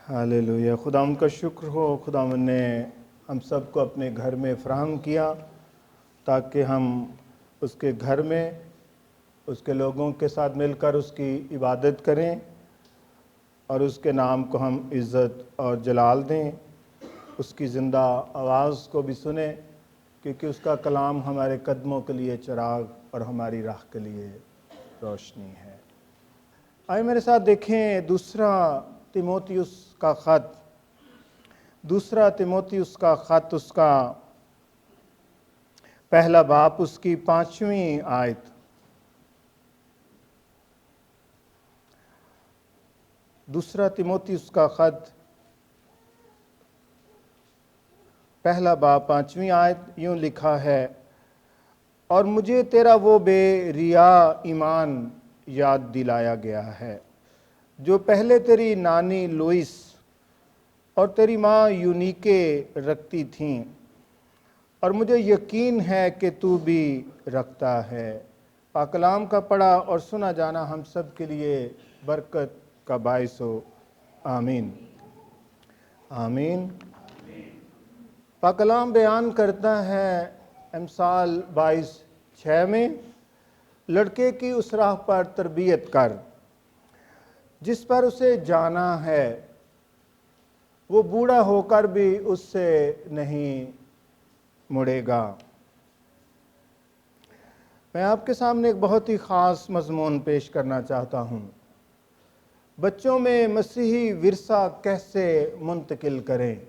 Hallelujah. खुदावंद का शुक्र हो, खुदावंद ने हम सबको अपने घर में फ़राहम किया ताकि हम उसके घर में उसके लोगों के साथ मिलकर उसकी इबादत करें और उसके नाम को हम इज़्ज़त और जलाल दें। उसकी ज़िंदा आवाज़ को भी सुने, क्योंकि उसका कलाम हमारे कदमों के लिए चिराग और हमारी राह के लिए रोशनी है। आइए मेरे साथ देखें दूसरा तिमोथियुस का ख़त उसका पहला बाब उसकी 5वीं आयत। दूसरा तिमोथियुस का ख़त पहला बाब 5वीं आयत यूँ लिखा है, और मुझे तेरा वो बेरिया ईमान याद दिलाया गया है जो पहले तेरी नानी लोइस और तेरी माँ यूनिके रखती थीं, और मुझे यकीन है कि तू भी रखता है। पाकलाम का पढ़ा और सुना जाना हम सब के लिए बरकत का बायस हो। आमीन आमीन। पाकलाम बयान करता है अमसाल 22:6 में, लड़के की उस राह पर तरबियत कर जिस पर उसे जाना है, वो बूढ़ा होकर भी उससे नहीं मुड़ेगा। मैं आपके सामने एक बहुत ही ख़ास मज़मून पेश करना चाहता हूँ। बच्चों में मसीही विरसा कैसे मुंतकिल करें।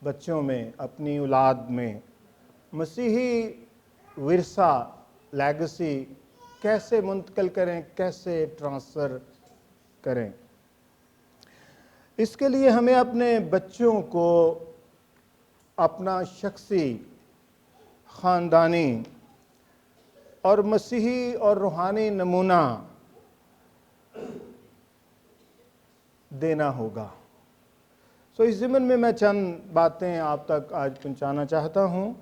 बच्चों में, अपनी औलाद में मसीही विरसा, लेगेसी कैसे मुंतकिल करें, कैसे ट्रांसफ़र करें। इसके लिए हमें अपने बच्चों को अपना शख्सी, ख़ानदानी और मसीही और रूहानी नमूना देना होगा। इस ज़िम्न में मैं चंद बातें आप तक आज पहुंचाना चाहता हूं।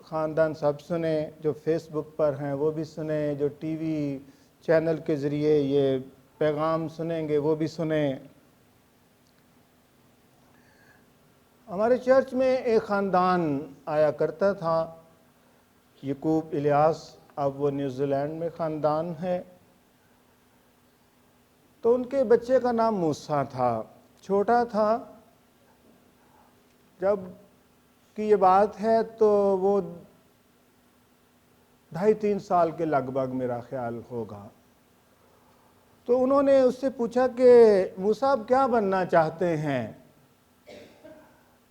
ख़ानदान सब सुने, जो फेसबुक पर हैं वो भी सुने, जो टीवी चैनल के ज़रिए ये पैगाम सुनेंगे वो भी सुने। हमारे चर्च में एक ख़ानदान आया करता था, यकूब इलियास। अब वो न्यूजीलैंड में ख़ानदान है। तो उनके बच्चे का नाम मूसा था। छोटा था जब की ये बात है, तो वो 2.5-3 साल के लगभग मेरा ख्याल होगा। तो उन्होंने उससे पूछा कि मूसा आप क्या बनना चाहते हैं।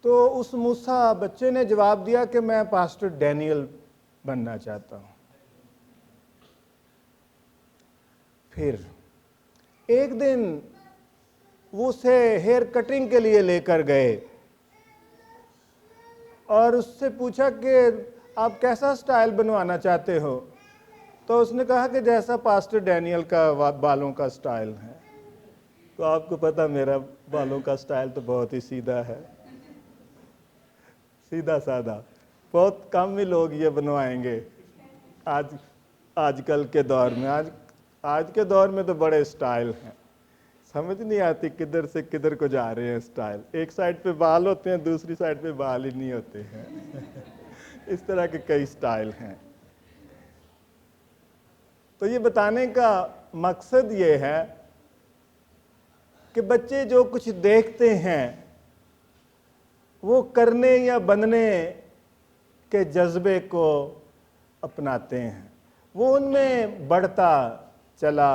तो उस मूसा बच्चे ने जवाब दिया कि मैं पास्टर डैनियल बनना चाहता हूँ। फिर एक दिन वो उसे हेयर कटिंग के लिए लेकर गए और उससे पूछा कि आप कैसा स्टाइल बनवाना चाहते हो। तो उसने कहा कि जैसा पास्टर डैनियल का बालों का स्टाइल है। तो आपको पता मेरा बालों का स्टाइल तो बहुत ही सीधा है, सीधा साधा। बहुत कम ही लोग ये बनवाएंगे आजकल के दौर में। आज के दौर में तो बड़े स्टाइल हैं, समझ नहीं आती किधर से किधर को जा रहे हैं स्टाइल। एक साइड पे बाल होते हैं, दूसरी साइड पे बाल ही नहीं होते हैं। इस तरह के कई स्टाइल हैं। तो ये बताने का मकसद ये है कि बच्चे जो कुछ देखते हैं वो करने या बनने के जज्बे को अपनाते हैं, वो उनमें बढ़ता चला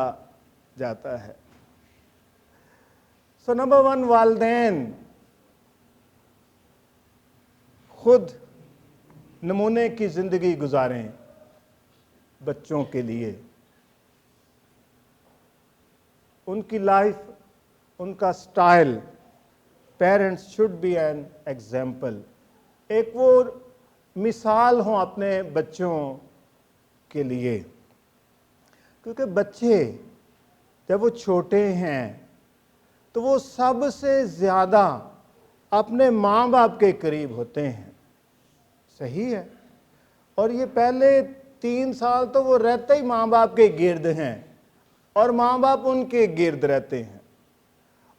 जाता है। नंबर 1, वालिदैन खुद नमूने की ज़िंदगी गुजारें बच्चों के लिए। उनकी लाइफ, उनका style, parents should be an example. एक वो मिसाल हो अपने बच्चों के लिए, क्योंकि बच्चे जब वो छोटे हैं तो वो सबसे ज़्यादा अपने माँ बाप के करीब होते हैं। सही है। और ये पहले 3 साल तो वो रहते ही माँ बाप के गिर्द हैं और माँ बाप उनके गिर्द रहते हैं।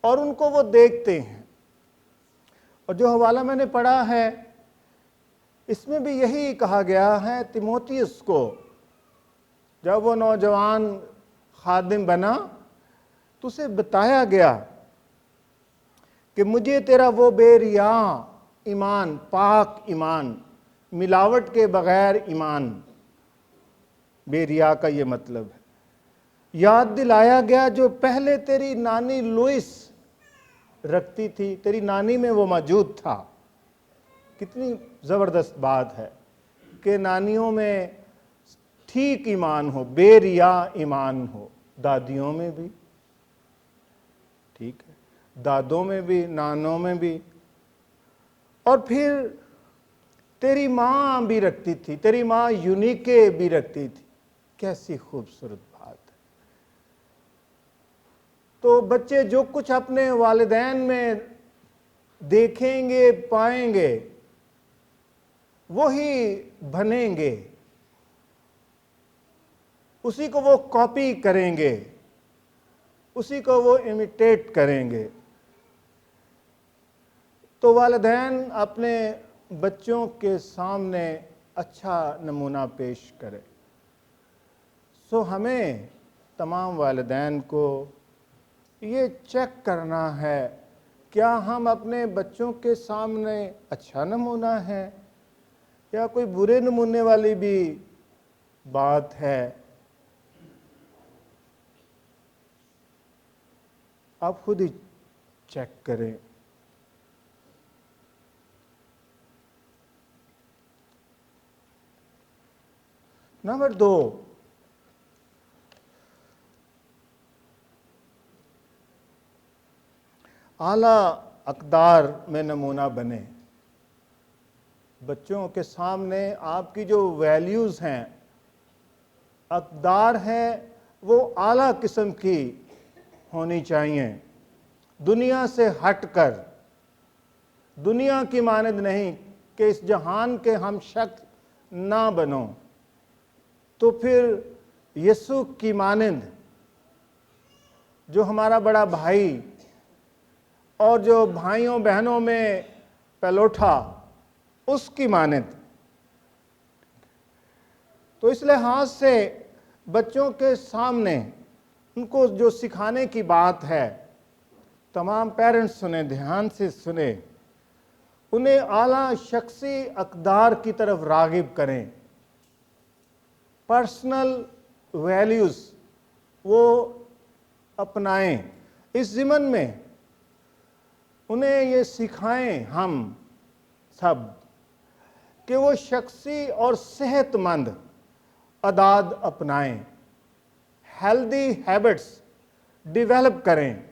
और उनको वो देखते हैं। और जो हवाला मैंने पढ़ा है इसमें भी यही कहा गया है तिमोथियस को, जब वो नौजवान खादिम बना तो उसे बताया गया कि मुझे तेरा वो बेरिया ईमान, पाक ईमान, मिलावट के बगैर ईमान, बेरिया का ये मतलब है, याद दिलाया गया जो पहले तेरी नानी लुइस रखती थी, तेरी नानी में वो मौजूद था। कितनी ज़बरदस्त बात है कि नानियों में ठीक ईमान हो, बेरिया ईमान हो, दादियों में भी ठीक है, दादों में भी, नानों में भी। और फिर तेरी माँ भी रखती थी, तेरी माँ यूनिके भी रखती थी। कैसी खूबसूरत बात है। तो बच्चे जो कुछ अपने वालिदैन में देखेंगे, पाएंगे, वही बनेंगे, उसी को वो कॉपी करेंगे, उसी को वो इमिटेट करेंगे। तो वालिदैन अपने बच्चों के सामने अच्छा नमूना पेश करें। सो हमें तमाम वालिदैन को ये चेक करना है, क्या हम अपने बच्चों के सामने अच्छा नमूना है या कोई बुरे नमूने वाली भी बात है। आप खुद ही चेक करें। नंबर 2, आला अक़दार में नमूना बने। बच्चों के सामने आपकी जो वैल्यूज़ हैं, अक़दार हैं, वो आला किस्म की होनी चाहिए, दुनिया से हटकर, दुनिया की मानद नहीं कि इस जहान के हम शख्स ना बनो। तो फिर यीशु की मानद, जो हमारा बड़ा भाई और जो भाइयों बहनों में पलोठा, उसकी मानद। तो इस लिहाज से बच्चों के सामने उनको जो सिखाने की बात है, तमाम पेरेंट्स सुने, ध्यान से सुने, उन्हें आला शख्सी अक़दार की तरफ राग़िब करें। पर्सनल वैल्यूज़ वो अपनाएं। इस ज़िमन में उन्हें ये सिखाएं हम सब कि वो शख्सी और सेहतमंद आदात अपनाएं, हेल्दी हैबिट्स डेवलप करें।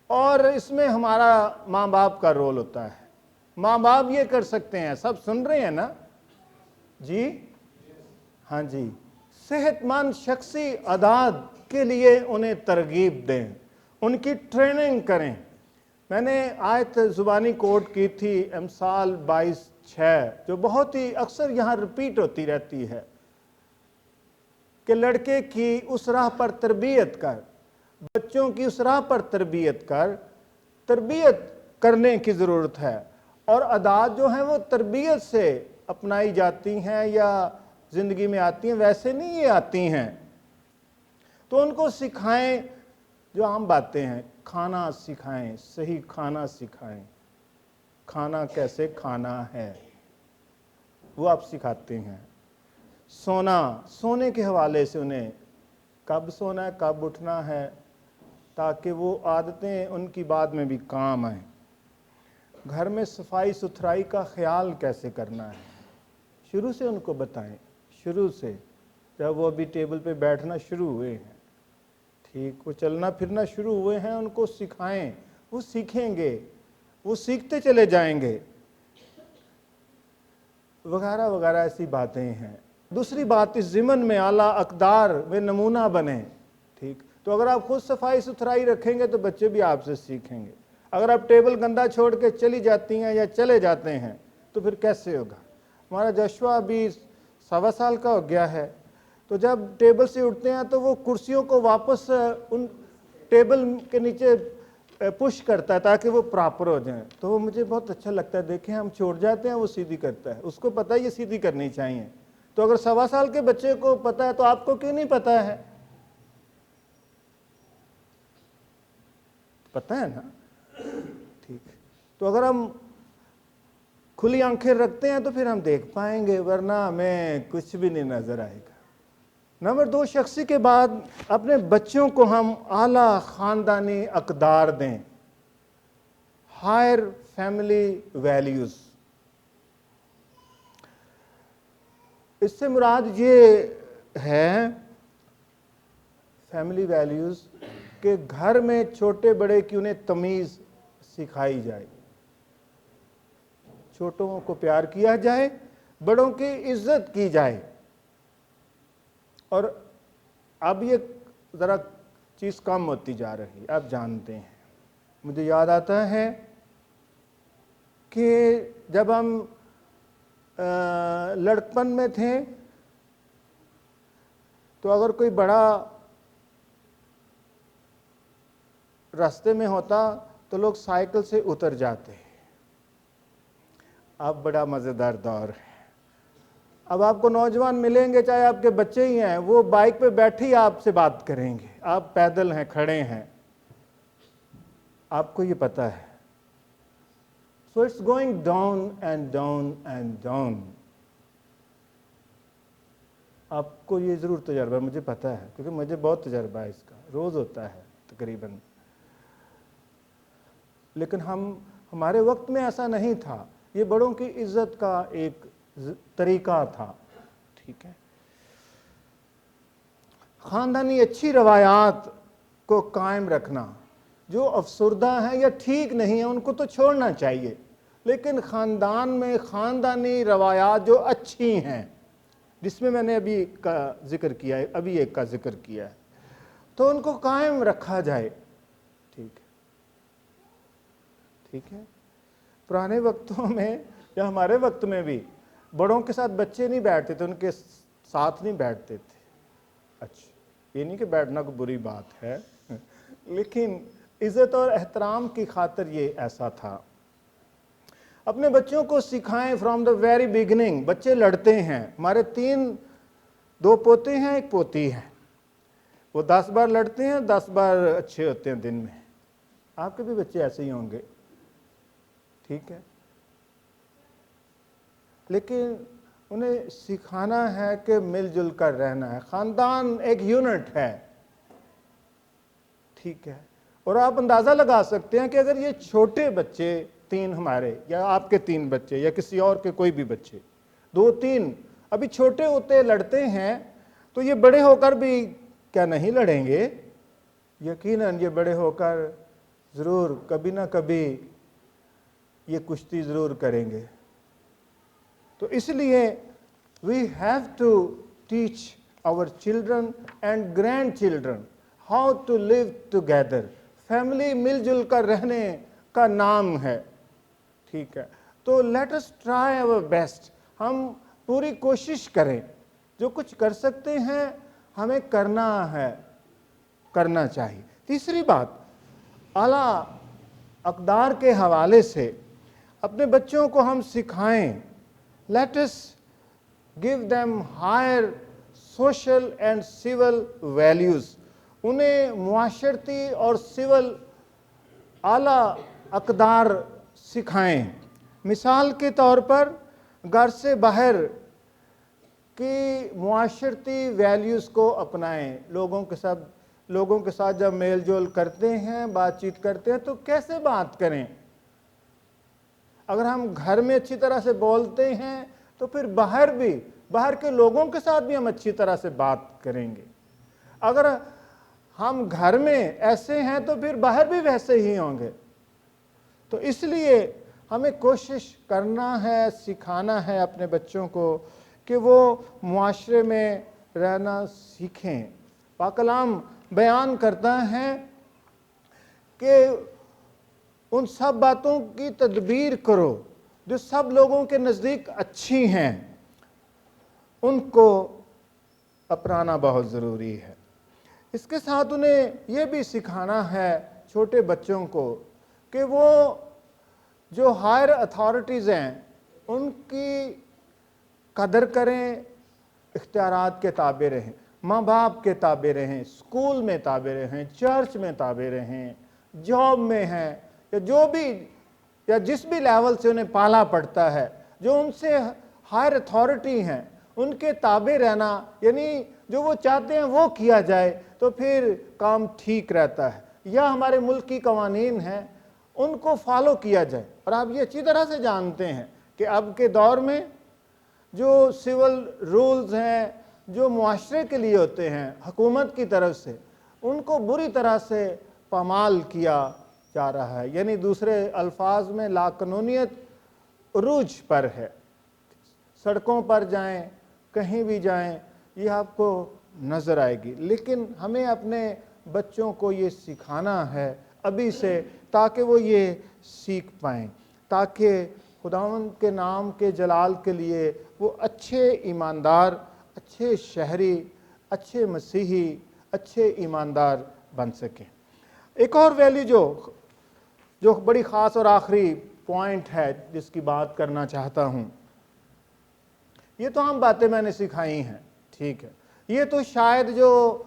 और इसमें हमारा माँ बाप का रोल होता है। माँ बाप ये कर सकते हैं। सब सुन रहे हैं ना जी? हाँ जी। सेहतमंद शख्सी आदात के लिए उन्हें तरगीब दें, उनकी ट्रेनिंग करें। मैंने आयत ज़ुबानी कोट की थी अमसाल 22:6, जो बहुत ही अक्सर यहाँ रिपीट होती रहती है कि लड़के की उस राह पर तरबियत कर, बच्चों की उस राह पर तरबियत कर। तरबियत करने की ज़रूरत है। और आदात जो हैं वो तरबियत से अपनाई जाती हैं या ज़िंदगी में आती हैं, वैसे नहीं ये आती हैं। तो उनको सिखाएं जो आम बातें हैं। खाना सिखाएं, सही खाना सिखाएं, खाना कैसे खाना है वो आप सिखाते हैं। सोना, सोने के हवाले से उन्हें कब सोना है, कब उठना है, ताकि वो आदतें उनकी बाद में भी काम आएँ। घर में सफाई सुथराई का ख्याल कैसे करना है, शुरू से उनको बताएं। शुरू से, जब वो अभी टेबल पे बैठना शुरू हुए हैं, ठीक, वो चलना फिरना शुरू हुए हैं, उनको सिखाएं। वो सीखेंगे, वो सीखते चले जाएंगे, वगैरह वगैरह ऐसी बातें हैं। दूसरी बात, इस ज़िमन में आला अक़दार वे नमूना बने। ठीक, तो अगर आप खुद सफाई सुथराई रखेंगे तो बच्चे भी आपसे सीखेंगे। अगर आप टेबल गंदा छोड़ के चली जाती हैं या चले जाते हैं तो फिर कैसे होगा। हमारा जशवा अभी 1.25 साल का हो गया है, तो जब टेबल से उठते हैं तो वो कुर्सियों को वापस उन टेबल के नीचे पुश करता है ताकि वो प्रॉपर हो जाए, तो वो मुझे बहुत अच्छा लगता है। देखें, हम छोड़ जाते हैं, वो सीधी करता है, उसको पता है ये सीधी करनी चाहिए। तो अगर 1.25 साल के बच्चे को पता है तो आपको क्यों नहीं पता है? पता है ना? ठीक। तो अगर हम खुली आंखें रखते हैं तो फिर हम देख पाएंगे, वरना हमें कुछ भी नहीं नजर आएगा। नंबर 2, शख्सी के बाद अपने बच्चों को हम आला खानदानी अक़दार दें, हायर फैमिली वैल्यूज। इससे मुराद ये है फैमिली वैल्यूज कि घर में छोटे बड़े की उन्हें तमीज़ सिखाई जाए, छोटों को प्यार किया जाए, बड़ों की इज्जत की जाए। और अब ये ज़रा चीज़ कम होती जा रही है, आप जानते हैं। मुझे याद आता है कि जब हम लड़कपन में थे तो अगर कोई बड़ा रास्ते में होता तो लोग साइकिल से उतर जाते। अब बड़ा मज़ेदार दौर है। अब आपको नौजवान मिलेंगे, चाहे आपके बच्चे ही हैं, वो बाइक पे बैठे ही आपसे बात करेंगे। आप पैदल हैं, खड़े हैं, आपको ये पता है। So it's going down and down and down. आपको ये ज़रूर तजर्बा है, मुझे पता है, क्योंकि मुझे बहुत तजर्बा है इसका, रोज़ होता है तकरीबन। लेकिन हमारे वक्त में ऐसा नहीं था। ये बड़ों की इज्जत का एक तरीका था। ठीक है, ख़ानदानी अच्छी रवायात को कायम रखना, जो अफसरदा हैं या ठीक नहीं है उनको तो छोड़ना चाहिए, लेकिन ख़ानदान में ख़ानदानी रवायात जो अच्छी हैं, जिसमें मैंने अभी का जिक्र किया है, अभी एक का जिक्र किया है, तो उनको कायम रखा जाए। ठीक है। पुराने वक्तों में या हमारे वक्त में भी बड़ों के साथ बच्चे नहीं बैठते थे, उनके साथ नहीं बैठते थे। अच्छा, ये नहीं कि बैठना कोई बुरी बात है, लेकिन इज़्ज़त और एहतराम की खातिर ये ऐसा था। अपने बच्चों को सिखाएं फ्रॉम द वेरी बिगिनिंग। बच्चे लड़ते हैं, हमारे 2 पोते हैं, 1 पोती है, वो 10 बार लड़ते हैं, 10 बार अच्छे होते हैं दिन में। आपके भी बच्चे ऐसे ही होंगे, ठीक है। लेकिन उन्हें सिखाना है कि मिलजुल कर रहना है। ख़ानदान एक यूनिट है, ठीक है। और आप अंदाज़ा लगा सकते हैं कि अगर ये छोटे बच्चे 3 हमारे, या आपके 3 बच्चे, या किसी और के कोई भी बच्चे 2-3 अभी छोटे होते लड़ते हैं, तो ये बड़े होकर भी क्या नहीं लड़ेंगे? यकीनन ये बड़े होकर ज़रूर कभी ना कभी ये कुश्ती ज़रूर करेंगे। तो इसलिए we have to teach our children and grandchildren how to live together. Family मिलजुल कर रहने का नाम है, ठीक है। तो let us try our best. हम पूरी कोशिश करें, जो कुछ कर सकते हैं हमें करना चाहिए। तीसरी बात, आला अक़दार के हवाले से अपने बच्चों को हम सिखाएं, let us give them higher social and civil values. उन्हें मुआशरती और सिविल आला अक़दार सिखाएं। मिसाल के तौर पर घर से बाहर की मुआशरती वैल्यूज़ को अपनाएं। लोगों के साथ जब मेल जोल करते हैं, बातचीत करते हैं, तो कैसे बात करें। अगर हम घर में अच्छी तरह से बोलते हैं तो फिर बाहर के लोगों के साथ भी हम अच्छी तरह से बात करेंगे। अगर हम घर में ऐसे हैं तो फिर बाहर भी वैसे ही होंगे। तो इसलिए हमें कोशिश करना है, सिखाना है अपने बच्चों को कि वो मुआशरे में रहना सीखें। पाक कलाम बयान करता है कि उन सब बातों की तदबीर करो जो सब लोगों के नज़दीक अच्छी हैं, उनको अपनाना बहुत ज़रूरी है। इसके साथ उन्हें यह भी सिखाना है छोटे बच्चों को कि वो जो हायर अथॉरिटीज़ हैं उनकी कदर करें, इख्तियारात के ताबे रहें, माँ बाप के ताबे रहें, स्कूल में ताबे रहें, चर्च में ताबे रहें, जॉब में हैं या जो भी या जिस भी लेवल से उन्हें पाला पड़ता है, जो उनसे हायर अथॉरिटी हैं उनके ताबे रहना, यानी जो वो चाहते हैं वो किया जाए, तो फिर काम ठीक रहता है। या हमारे मुल्क की कवानीन हैं उनको फॉलो किया जाए। और आप ये अच्छी तरह से जानते हैं कि अब के दौर में जो सिविल रूल्स हैं जो मुआशरे के लिए होते हैं हुकूमत की तरफ से, उनको बुरी तरह से पामाल किया जा रहा है। यानी दूसरे अल्फाज में लाकानूनियत उरूज पर है। सड़कों पर जाएं, कहीं भी जाएं, ये आपको नज़र आएगी। लेकिन हमें अपने बच्चों को ये सिखाना है अभी से, ताकि वो ये सीख पाएँ, ताकि खुदावंद के नाम के जलाल के लिए वो अच्छे ईमानदार, अच्छे शहरी, अच्छे मसीही, अच्छे ईमानदार बन सकें। एक और वैल्यू जो बड़ी ख़ास और आखिरी पॉइंट है जिसकी बात करना चाहता हूँ, ये तो हम बातें मैंने सिखाई हैं, ठीक है, ये तो शायद जो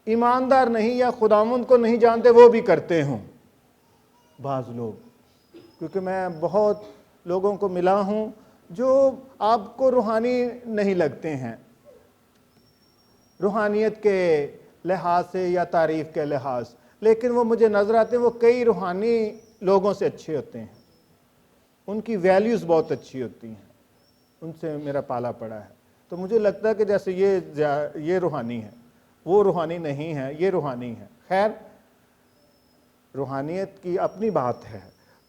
ईमानदार नहीं या खुदावंद को नहीं जानते वो भी करते हों बाज़ लोग, क्योंकि मैं बहुत लोगों को मिला हूँ जो आपको रूहानी नहीं लगते हैं, रूहानियत के लिहाज से या तारीफ़ के लिहाज, लेकिन वो मुझे नज़र आते हैं वो कई रूहानी लोगों से अच्छे होते हैं, उनकी वैल्यूज़ बहुत अच्छी होती हैं, उनसे मेरा पाला पड़ा है। तो मुझे लगता है कि जैसे ये रूहानी है, वो रूहानी नहीं है, ये रूहानी है। खैर, रूहानियत की अपनी बात है।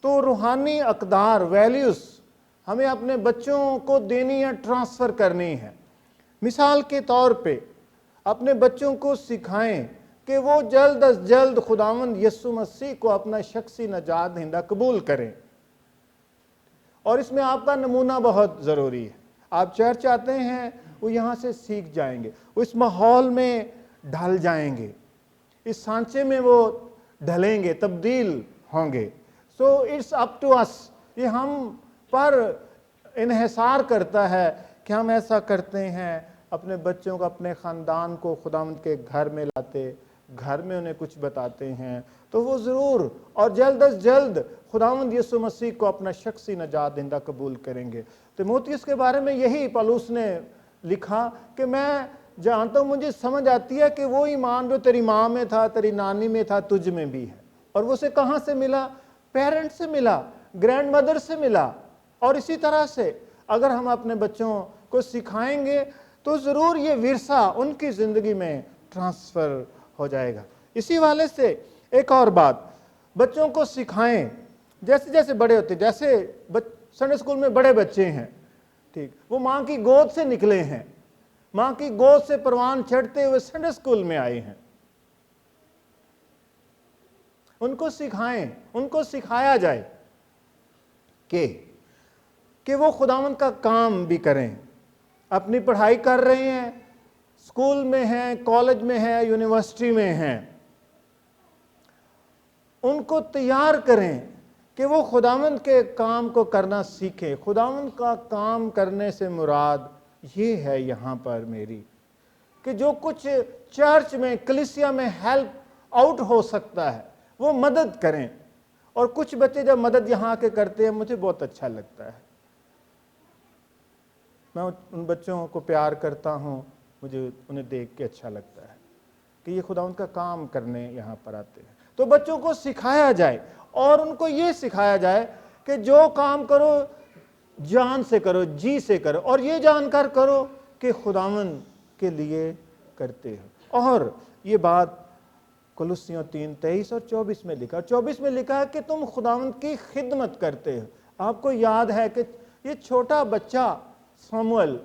तो रूहानी अक़दार, वैल्यूज़ हमें अपने बच्चों को देनी है, ट्रांसफ़र करनी है। मिसाल के तौर पे अपने बच्चों को सिखाएं कि वो जल्द अज जल्द खुदावंद यीशु मसीह को अपना शख्सी नजात दहिंदा कबूल करें। और इसमें आपका नमूना बहुत ज़रूरी है। आप चर्च आते हैं, वो यहाँ से सीख जाएंगे, वो इस माहौल में ढल जाएंगे, इस सांचे में वो ढलेंगे, तब्दील होंगे। So it's up to us, ये हम पर इन्हिसार करता है कि हम ऐसा करते हैं, अपने बच्चों को, अपने ख़ानदान को खुदावंद के घर में लाते, घर में उन्हें कुछ बताते हैं, तो वो ज़रूर और जल्द अज जल्द खुदावंद यीशु मसीह को अपना शख्सी नजात दहिंदा कबूल करेंगे। तीमुथियुस के बारे में यही पौलुस ने लिखा कि मैं जानता हूँ, मुझे समझ आती है कि वो ईमान जो तेरी माँ में था, तेरी नानी में था, तुझ में भी है। और वो उसे कहाँ से मिला? पेरेंट्स से मिला, ग्रैंड मदर से मिला। और इसी तरह से अगर हम अपने बच्चों को सिखाएंगे तो ज़रूर ये विरसा उनकी ज़िंदगी में ट्रांसफ़र हो जाएगा। इसी वाले से एक और बात, बच्चों को सिखाएं, जैसे जैसे बड़े होते, जैसे संडे स्कूल में बड़े बच्चे हैं, ठीक, वो माँ की गोद से निकले हैं, माँ की गोद से परवान चढ़ते हुए संडे स्कूल में आए हैं, उनको सिखाएं, उनको सिखाया जाए कि वो खुदावंद का काम भी करें। अपनी पढ़ाई कर रहे हैं, स्कूल में हैं, कॉलेज में हैं, यूनिवर्सिटी में हैं, उनको तैयार करें कि वो खुदावंद के काम को करना सीखें। खुदावंद का काम करने से मुराद ये है यहाँ पर मेरी, कि जो कुछ चर्च में, कलीसिया में हेल्प आउट हो सकता है वो मदद करें। और कुछ बच्चे जब मदद यहाँ के करते हैं, मुझे बहुत अच्छा लगता है, मैं उन बच्चों को प्यार करता हूँ, मुझे उन्हें देख के अच्छा लगता है कि ये खुदावंद का काम करने यहाँ पर आते हैं। तो बच्चों को सिखाया जाए और उनको ये सिखाया जाए कि जो काम करो जान से करो, जी से करो, और ये जानकर करो कि खुदावंद के लिए करते हो। और ये बात कुलुस्सियों 3:23 और 24 में लिखा, 24 में लिखा है कि तुम खुदावंद की खिदमत करते हो। आपको याद है कि ये छोटा बच्चा समूएल,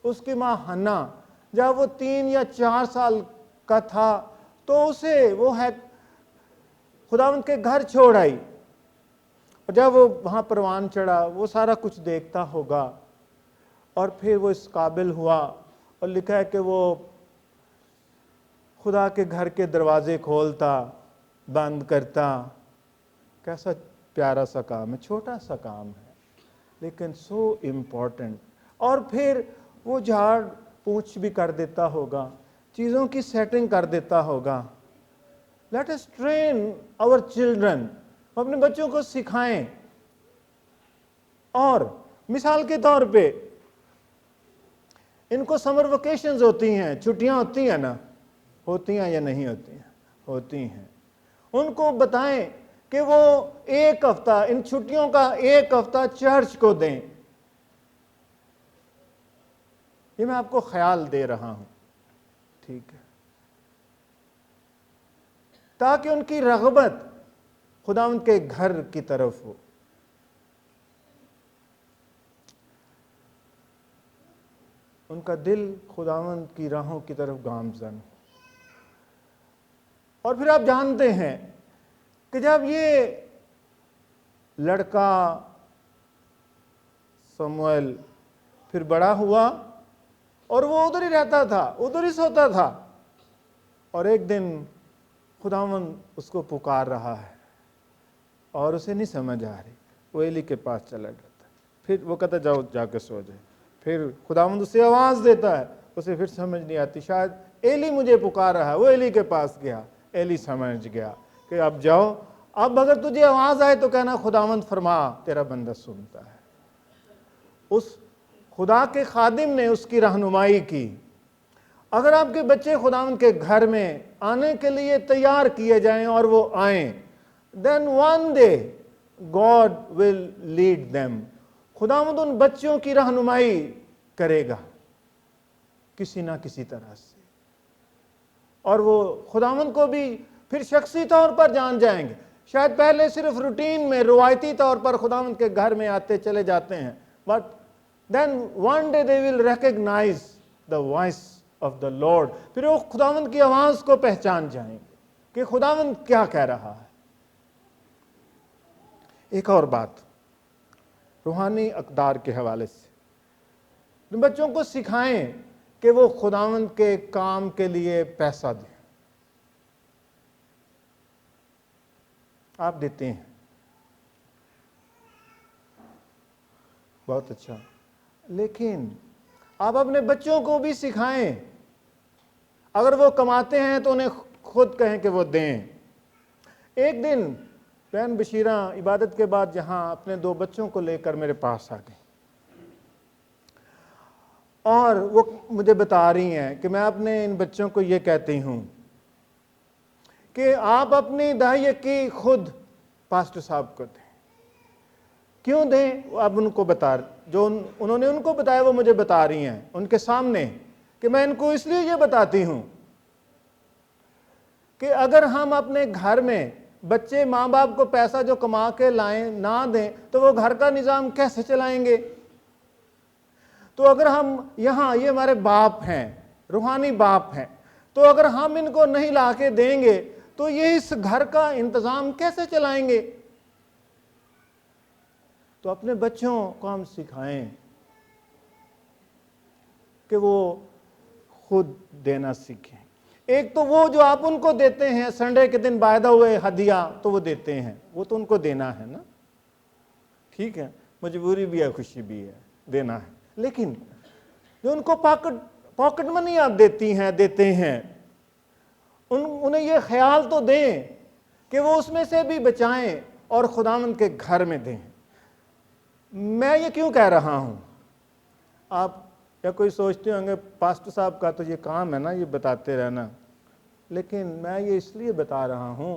उसकी माँ हन्ना, जब वो 3 या 4 साल का था तो उसे वो है खुदावंद के घर छोड़ आई, और जब वो वहाँ परवान चढ़ा वो सारा कुछ देखता होगा, और फिर वो इस काबिल हुआ, और लिखा है कि वो खुदा के घर के दरवाजे खोलता, बंद करता। कैसा प्यारा सा काम है, छोटा सा काम है, लेकिन सो इम्पोर्टेंट। और फिर वो झाड़ पूछ भी कर देता होगा, चीज़ों की सेटिंग कर देता होगा। Let us train our children, अपने बच्चों को सिखाएं। और मिसाल के तौर पे इनको समर वेकेशंस होती हैं, छुट्टियां होती हैं ना, होती हैं या नहीं होती हैं? होती हैं। उनको बताएं कि वो एक हफ्ता, इन छुट्टियों का एक हफ्ता चर्च को दें। ये मैं आपको ख्याल दे रहा हूं, ठीक है, ताकि उनकी रग़बत खुदावंद के घर की तरफ हो। उनका दिल खुदावंद की राहों की तरफ गामज़न हो। और फिर आप जानते हैं कि जब ये लड़का शमूएल फिर बड़ा हुआ और वो उधर ही रहता था, उधर ही सोता था, और एक दिन खुदावंद उसको पुकार रहा है और उसे नहीं समझ आ रही, वो एली के पास चला जाता। फिर वो कहता जाओ जाके सो जाए। फिर खुदावंद उसे आवाज़ देता है, उसे फिर समझ नहीं आती, शायद एली मुझे पुकार रहा है। वो एली के पास गया, एली समझ गया कि अब जाओ, अब अगर तुझे आवाज़ आए तो कहना खुदावंद फरमा, तेरा बंदा सुनता है। उस खुदा के खादिम ने उसकी रहनुमाई की। अगर आपके बच्चे खुदावंद के घर में आने के लिए तैयार किए जाएं और वो आएं, then one day God will lead them. खुदावंद उन बच्चों की रहनुमाई करेगा किसी ना किसी तरह से, और वो खुदावंद को भी फिर शख्सी तौर पर जान जाएंगे। शायद पहले सिर्फ रूटीन में, रुवायती तौर पर खुदावंद के घर में आते चले जाते हैं, but then one day they will recognise the voice of the Lord. फिर वो खुदावंद की आवाज को पहचान जाएंगे कि खुदावंद क्या कह रहा है। एक और बात रूहानी अक़दार के हवाले से, बच्चों को सिखाएं कि वो खुदावंद के काम के लिए पैसा दें। आप देते हैं, बहुत अच्छा, लेकिन आप अपने बच्चों को भी सिखाएं। अगर वो कमाते हैं तो उन्हें खुद कहें कि वो दें। एक दिन बहन बशीरा इबादत के बाद जहां अपने 2 बच्चों को लेकर मेरे पास आ गई, और वो मुझे बता रही हैं कि मैं अपने इन बच्चों को ये कहती हूं कि आप अपनी दाई की खुद पास्टर साहब को दें। क्यों दें? अब उनको बता, जो उन्होंने उनको बताया वो मुझे बता रही हैं उनके सामने, कि मैं इनको इसलिए ये बताती हूं कि अगर हम अपने घर में बच्चे माँ बाप को पैसा जो कमा के लाएं ना दें तो वो घर का निज़ाम कैसे चलाएंगे। तो अगर हम यहाँ, ये हमारे बाप हैं, रूहानी बाप हैं, तो अगर हम इनको नहीं ला के देंगे तो ये इस घर का इंतज़ाम कैसे चलाएंगे। तो अपने बच्चों को हम सिखाएं कि वो खुद देना सीखें। एक तो वो जो आप उनको देते हैं संडे के दिन वायदा हुए हदिया, तो वो देते हैं, वो तो उनको देना है ना, ठीक है, मजबूरी भी है, खुशी भी है, देना है। लेकिन जो उनको पॉकेट मनी आप देते हैं, उन्हें ये ख्याल तो दें कि वो उसमें से भी बचाएं और खुदावंद के घर में दें। मैं ये क्यों कह रहा हूं? आप या कोई सोचते होंगे पास्टर साहब का तो ये काम है ना, ये बताते रहना, लेकिन मैं ये इसलिए बता रहा हूं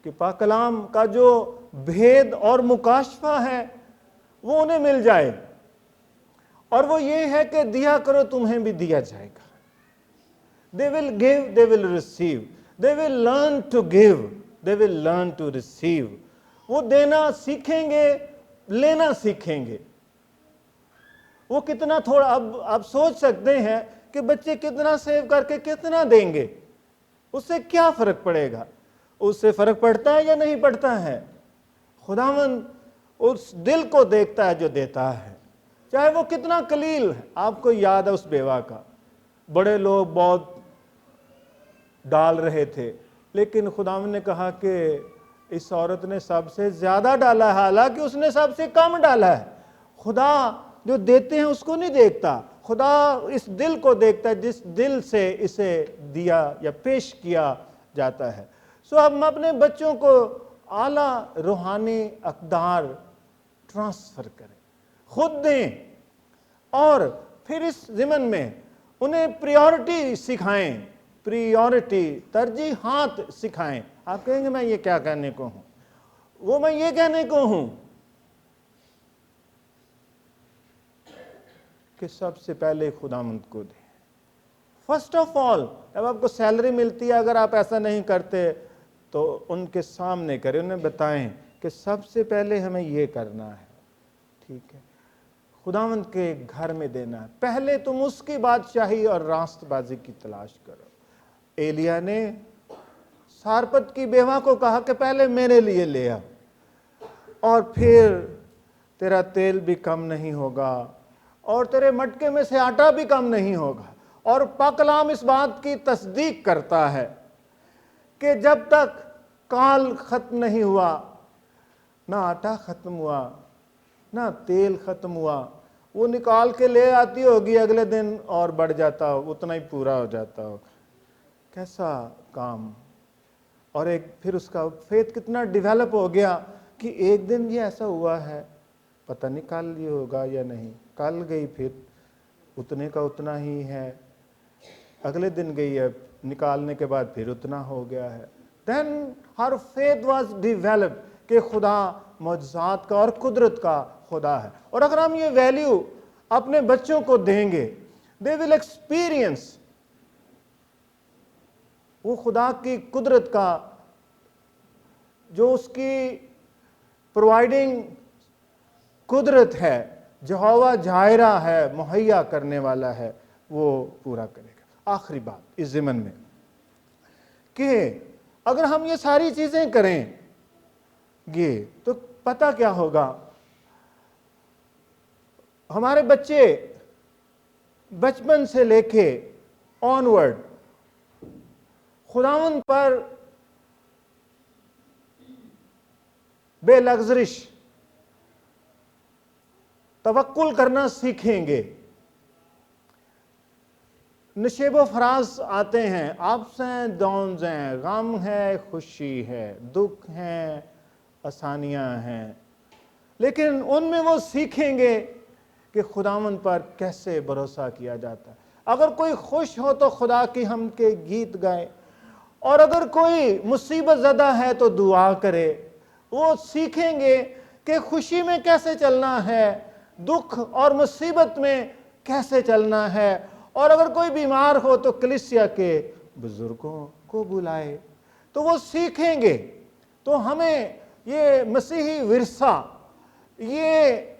कि पाक कलाम का जो भेद और मुकाशफा है वो उन्हें मिल जाए, और वो ये है कि दिया करो तुम्हें भी दिया जाएगा। They will give, they will receive, they will learn to give, they will learn to receive. वो देना सीखेंगे, लेना सीखेंगे। वो कितना थोड़ा, अब आप सोच सकते हैं कि बच्चे कितना सेव करके कितना देंगे, उससे क्या फर्क पड़ेगा? उससे फर्क पड़ता है या नहीं पड़ता है? खुदावंद उस दिल को देखता है जो देता है, चाहे वो कितना कलील है। आपको याद है उस बेवा का, बड़े लोग बहुत डाल रहे थे, लेकिन खुदावंद ने कहा कि इस औरत ने सबसे ज्यादा डाला है, हालांकि उसने सबसे कम डाला है। खुदा जो देते हैं उसको नहीं देखता, खुदा इस दिल को देखता है जिस दिल से इसे दिया या पेश किया जाता है। सो हम अपने बच्चों को आला रूहानी अक़दार ट्रांसफर करें, खुद दें, और फिर इस ज़िमन में उन्हें प्रायोरिटी सिखाएं, प्रायोरिटी तरजीहात सिखाएं। आप कहेंगे मैं ये क्या कहने को हूं, वो मैं ये कहने को हूं कि सबसे पहले खुदावंद को दें। फर्स्ट ऑफ ऑल, जब आपको सैलरी मिलती है, अगर आप ऐसा नहीं करते तो उनके सामने करें, उन्हें बताएं कि सबसे पहले हमें ये करना है, ठीक है, खुदावंद के घर में देना है। पहले तुम उसकी बादशाही और रास्तबाजी की तलाश करो। एलिया ने सारपत की बेवा को कहा कि पहले मेरे लिए ले आ, और फिर तेरा तेल भी कम नहीं होगा और तेरे मटके में से आटा भी कम नहीं होगा। और पाक कलाम इस बात की तस्दीक करता है कि जब तक काल खत्म नहीं हुआ, ना आटा खत्म हुआ, ना तेल खत्म हुआ, वो निकाल के ले आती होगी, अगले दिन और बढ़ जाता हो, उतना ही पूरा हो जाता हो। कैसा काम! और एक फिर उसका फेथ कितना डेवलप हो गया कि एक दिन ये ऐसा हुआ है, पता नहीं कल ये होगा या नहीं, कल गई फिर उतने का उतना ही है, अगले दिन गई है, निकालने के बाद फिर उतना हो गया है। Then her faith was develop कि खुदा मौजज़ात का और कुदरत का खुदा है। और अगर हम ये वैल्यू अपने बच्चों को देंगे, दे विल एक्सपीरियंस वो खुदा की कुदरत का, जो उसकी प्रोवाइडिंग कुदरत है, यहोवा जायरा है, मुहैया करने वाला है, वो पूरा करेगा। आखिरी बात इस ज़िमन में कि अगर हम ये सारी चीजें करेंगे तो पता क्या होगा, हमारे बच्चे बचपन से लेके ऑनवर्ड खुदावंद पर बेलग्जरिश तवक्कुल करना सीखेंगे। नशेबो फराज आते हैं, अप्स हैं, डाउन्स हैं, गम है, खुशी है, दुख हैं, आसानियां हैं, लेकिन उनमें वो सीखेंगे कि खुदावंद पर कैसे भरोसा किया जाता है। अगर कोई खुश हो तो खुदा की हम के गीत गाए, और अगर कोई मुसीबत ज़दा है तो दुआ करे। वो सीखेंगे कि खुशी में कैसे चलना है, दुख और मुसीबत में कैसे चलना है, और अगर कोई बीमार हो तो कलीसिया के बुजुर्गों को बुलाए, तो वो सीखेंगे। तो हमें ये मसीही विरसा, ये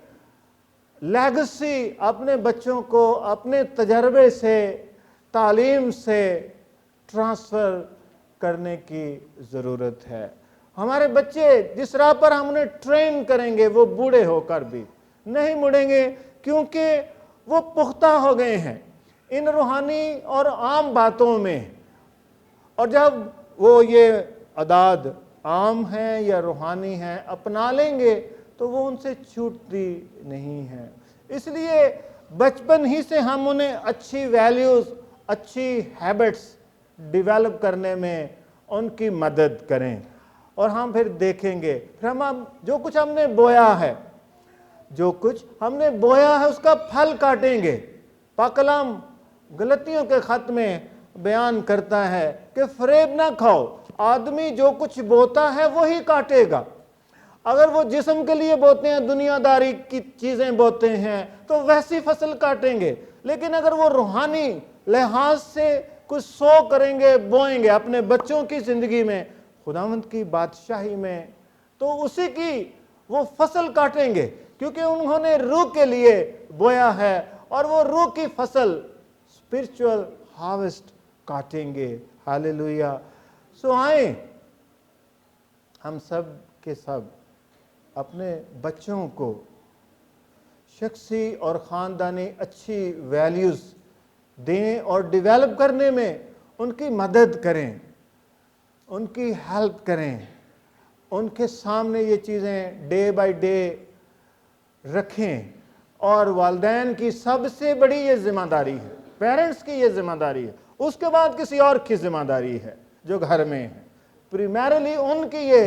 लेगेसी अपने बच्चों को अपने तजर्बे से, तालीम से ट्रांसफ़र करने की ज़रूरत है। हमारे बच्चे जिस राह पर हम उन्हें ट्रेन करेंगे, वो बूढ़े होकर भी नहीं मुड़ेंगे, क्योंकि वो पुख्ता हो गए हैं इन रूहानी और आम बातों में। और जब वो ये अदाद आम हैं या रूहानी हैं अपना लेंगे तो वो उनसे छूटती नहीं है। इसलिए बचपन ही से हम उन्हें अच्छी वैल्यूज़, अच्छी हैबिट्स डेवलप करने में उनकी मदद करें, और हम फिर देखेंगे, फिर हम जो कुछ हमने बोया है, जो कुछ हमने बोया है उसका फल काटेंगे। पाक कलाम गलतियों के खत में बयान करता है कि फरेब ना खाओ, आदमी जो कुछ बोता है वही काटेगा। अगर वो जिस्म के लिए बोते हैं, दुनियादारी की चीज़ें बोते हैं, तो वैसी फसल काटेंगे। लेकिन अगर वो रूहानी लिहाज से कुछ सो करेंगे, बोएंगे अपने बच्चों की ज़िंदगी में, खुदावंद की बादशाही में, तो उसी की वो फसल काटेंगे, क्योंकि उन्होंने रूह के लिए बोया है, और वो रूह की फसल स्पिरिचुअल हार्वेस्ट काटेंगे। हालेलुया। सो आए हम सब के सब अपने बच्चों को शख्सी और ख़ानदानी अच्छी वैल्यूज़ दें, और डेवलप करने में उनकी मदद करें, उनकी हेल्प करें, उनके सामने ये चीज़ें डे बाय डे रखें। और वालिदैन की सबसे बड़ी ये जिम्मेदारी है, पेरेंट्स की ये जिम्मेदारी है, उसके बाद किसी और की जिम्मेदारी है जो घर में है, प्राइमरीली उनकी ये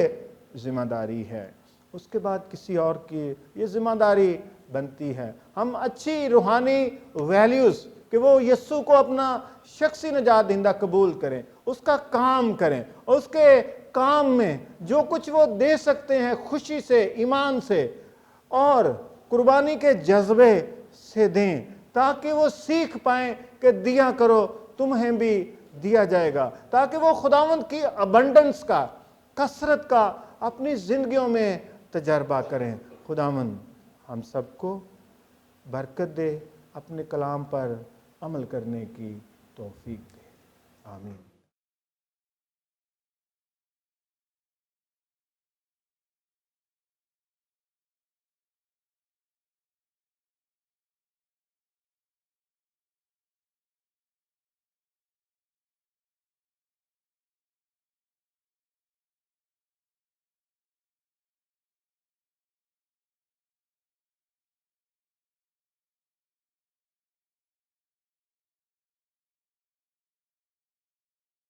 जिम्मेदारी है, उसके बाद किसी और की ये जिम्मेदारी बनती है। हम अच्छी रूहानी वैल्यूज़ कि वो यीशु को अपना शख्सी निजात दहिंदा कबूल करें, उसका काम करें, उसके काम में जो कुछ वो दे सकते हैं खुशी से, ईमान से और कुर्बानी के जज्बे से दें, ताकि वो सीख पाएं कि दिया करो तुम्हें भी दिया जाएगा, ताकि वो खुदावंद की अबंडेंस का, कसरत का अपनी जिंदगियों में तजर्बा करें। खुदावंद हम सबको बरकत दे, अपने कलाम पर अमल करने की तौफीक दे। आमीन।